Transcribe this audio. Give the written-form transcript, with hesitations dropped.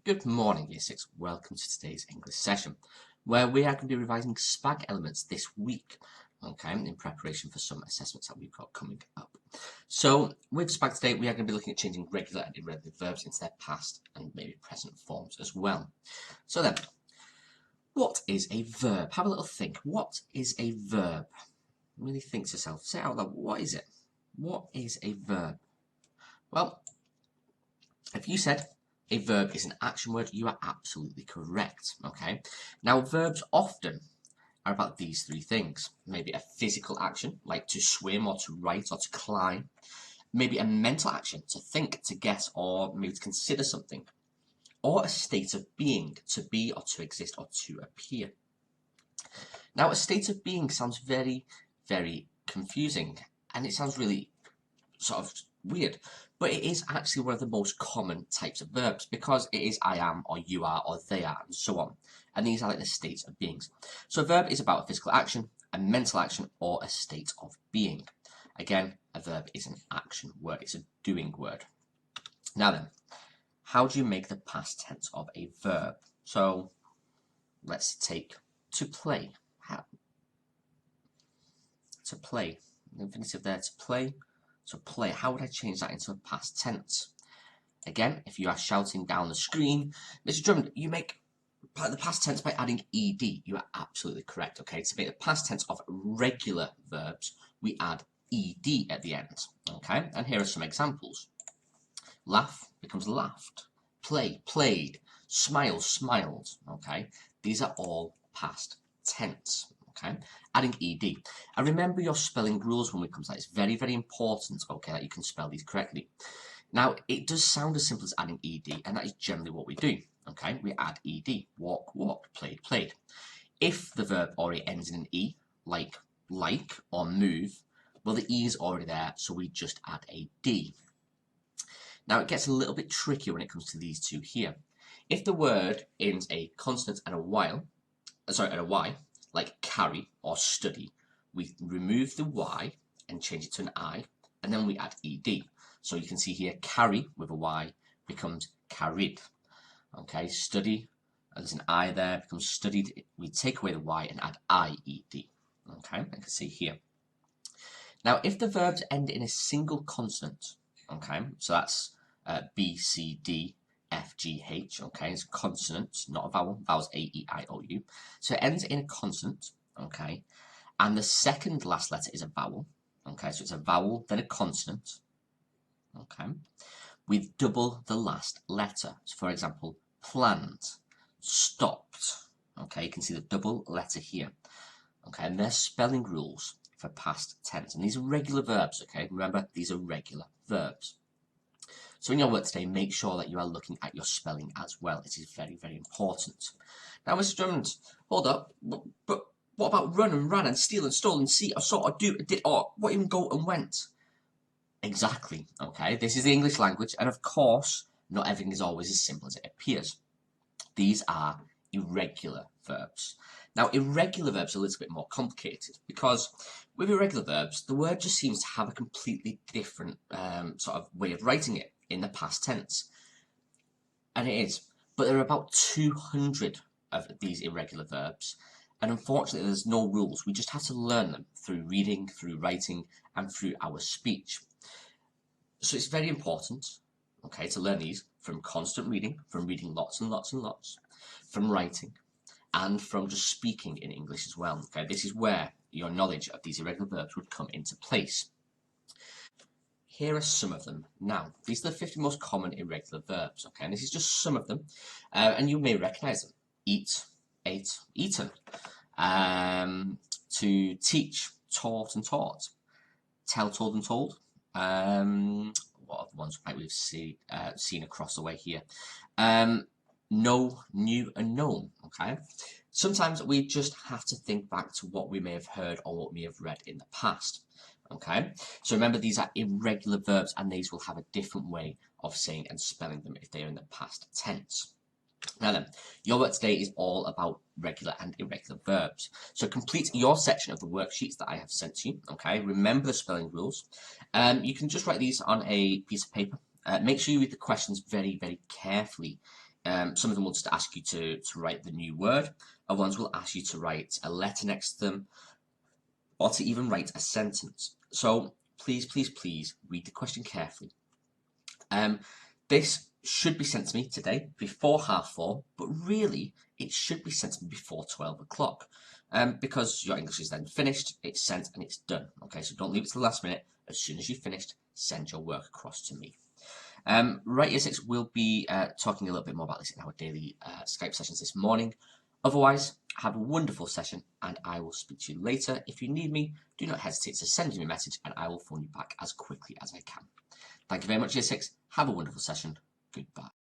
Good morning, Year 6. Welcome to today's English session, where we are going to be revising SPAG elements this week, okay, in preparation for some assessments that we've got coming up. So, with SPAG today, we are going to be looking at changing regular and irregular verbs into their past and maybe present forms as well. So then, what is a verb? Have a little think. What is a verb? Really think to yourself. Say out loud, what is it? What is a verb? Well, if you said a verb is an action word, you are absolutely correct, okay? Now, verbs often are about these three things. Maybe a physical action, like to swim or to write or to climb. Maybe a mental action, to think, to guess, or maybe to consider something. Or a state of being, to be or to exist or to appear. Now, a state of being sounds very, very confusing, and it sounds really sort of weird, but it is actually one of the most common types of verbs because it is I am or you are or they are and so on, and these are like the states of beings. So a verb is about a physical action, a mental action, or a state of being. Again, a verb is an action word, it's a doing word. Now then, how do you make the past tense of a verb? So let's take to play. To play, the infinitive there, to play. So play, how would I change that into a past tense? Again, if you are shouting down the screen, Mr. Drummond, you make the past tense by adding ed. You are absolutely correct, okay? To make the past tense of regular verbs, we add ed at the end, okay? And here are some examples. Laugh becomes laughed. Play, played. Smile, smiled, okay? These are all past tense. Okay, adding ed. And remember your spelling rules when we come to that. It's very, very important, okay, that you can spell these correctly. Now, it does sound as simple as adding ed, and that is generally what we do. Okay, we add ed. Walk, walked, played, played. If the verb already ends in an e, like or move, well, the e is already there, so we just add a d. Now, it gets a little bit trickier when it comes to these two here. If the word ends a consonant and a y, like carry or study, we remove the y and change it to an I, and then we add ed. So you can see here, carry with a y becomes carried. Okay, study, there's an I there, becomes studied. We take away the y and add ied. Okay, I can see here. Now, if the verbs end in a single consonant, okay, so that's B, C, D, F, G, H, okay, it's a consonant, not a vowel. Vowel's A, E, I, O, U. So it ends in a consonant, okay, and the second last letter is a vowel, okay, so it's a vowel, then a consonant, okay, with double the last letter. So for example, planned, stopped, okay, you can see the double letter here, okay, and there's spelling rules for past tense, and these are regular verbs, okay, remember, these are regular verbs. So in your work today, make sure that you are looking at your spelling as well. It is very, very important. Now, Mr. Drummond, hold up. But what about run and ran and steal and stole and see or saw or do or did or what even go and went? Exactly. Okay, this is the English language, and of course, not everything is always as simple as it appears. These are irregular verbs. Now, irregular verbs are a little bit more complicated because with irregular verbs, the word just seems to have a completely different sort of way of writing it in the past tense. And it is. But there are about 200 of these irregular verbs. And unfortunately, there's no rules. We just have to learn them through reading, through writing, and through our speech. So it's very important, okay, to learn these from constant reading, from reading lots and lots and lots, from writing, and from just speaking in English as well. Okay, this is where your knowledge of these irregular verbs would come into place. Here are some of them. Now, these are the 50 most common irregular verbs, okay, and this is just some of them, and you may recognize them. Eat, ate, eaten. To teach, taught and taught. Tell, told and told. What are the ones might we've seen across the way here? Know, knew, and known, okay? Sometimes we just have to think back to what we may have heard or what we may have read in the past, okay? So remember, these are irregular verbs, and these will have a different way of saying and spelling them if they are in the past tense. Now then, your work today is all about regular and irregular verbs. So complete your section of the worksheets that I have sent to you, okay? Remember the spelling rules. You can just write these on a piece of paper. Make sure you read the questions very, very carefully Some of them will just ask you to write the new word. Other ones will ask you to write a letter next to them, or to even write a sentence. So please, please, please read the question carefully. This should be sent to me today before 4:30, but really it should be sent to me before 12 o'clock. Because your English is then finished, it's sent and it's done. Okay, so don't leave it to the last minute. As soon as you've finished, send your work across to me. Right, Year 6 will be talking a little bit more about this in our daily Skype sessions this morning. Otherwise, have a wonderful session and I will speak to you later. If you need me, do not hesitate to send me a message and I will phone you back as quickly as I can. Thank you very much, Year 6. Have a wonderful session. Goodbye.